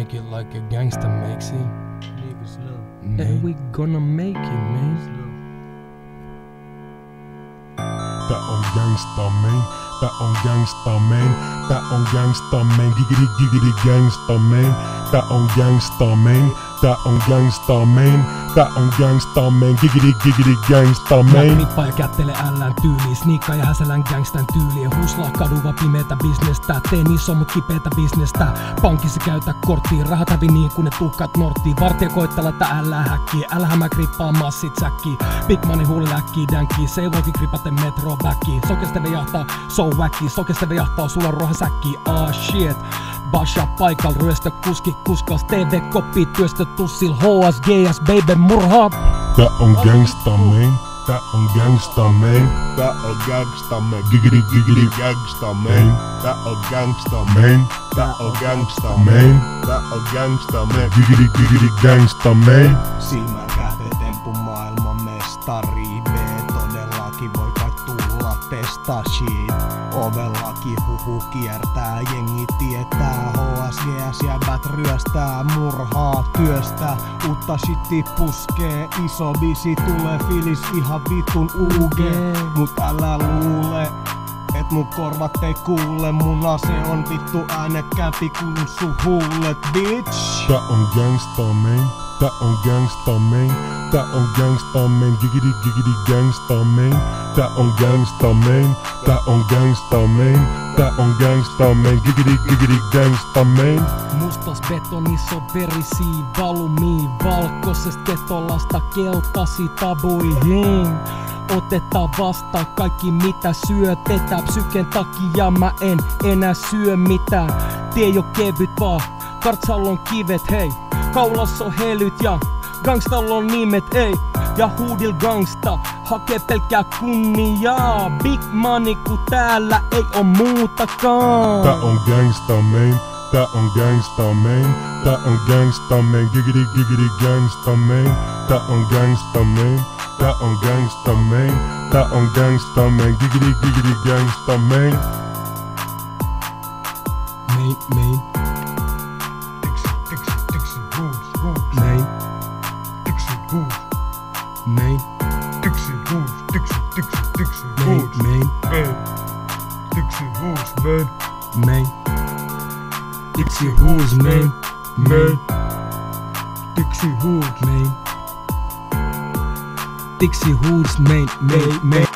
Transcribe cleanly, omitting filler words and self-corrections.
make it like a gangster makes it. Niggas know. And we gonna make it, man. Tää on gangsta man, tää on gangsta man, tää on gangsta man, giggity giggity gangsta man, tää on gangsta man, tää on gangsta man, tää on gangsta man, giggity giggity gangsta man. Nippa ja kättele ällään tyyliin, sniikkaa ja häsellään gangstän tyyliin. Huslaa kaduva pimeetä bisnestä, teen iso mut kipeätä bisnestä. Pankissa käytä korttiin, rahat hävi niin kun ne tuhkat norttiin. Vartija koittaa laittaa ällää häkkiin, älä mä grippaa massit säkkiin. Big money huuli läkkii dänkkii, se ei voikin gripate metro backiin. Sokeste vejahtaa, so wacky, sokeste vejahtaa sulla roha säkkiin, shit. Basha paikal, ryöstö kuski, kuskas TV-koppi, työstö tussil, HSGS, baby murhaa. Tää on gangsta man, tää on gangsta man, Tää on gangsta man, giggity giggity gangsta man. Tää on gangsta man, man, tää on gangsta man, Tää on gangsta man, giggity giggity gangsta man. Silmänkähtötemppu maailman mestari. Todellakin voi kai tulla testa shit. Ovellakin huhu kiertää, jengi tietää. HSGS jäbät ryöstää, murhaa, työstä. Uutta shitti puskee, iso bisi tulee, fiilis ihan vitun UG. Mut älä luule, et mun korvat ei kuule. Mun ase on vittu äänekkäämpi kun sun huulet, bitch. Tää on gangsta man, tää on gangsta man, tää on gangsta man, giggity giggity gangsta man, tää on gangsta man, tää on gangsta man, tää on gangsta man, giggity giggity gangsta man. Mustas betonissa on verisiä valumii, valkoisesta ketolasta keltasi tabuihin. Otetaan vastaan kaikki mitä syötetään, psyken takia mä en enää syö mitään. Tie ei oo kevyt vaan, kartsalla on kivet hei, kaulassa on helyt ja gangstalla on nimet ei. Ja huudil gangsta, hakee pelkkää kunniaa, big money ku täällä ei oo muutakaan. Tää on gangsta man, tää on gangsta man, tää on gangsta man, giggity giggity gangsta man, tää on gangsta man, tää on gangsta man, tää on gangsta man, giggity giggity gangsta man. Main, Dixie, Wolves, main, Dixie, Wolves, main, Dixie, Wolves, Dixie, main, Wolves, main, man. Dixie, Wolves, man. main. Dixie Who's main, main, Dixie, Wolves, main. Dixie Who's main, main, main.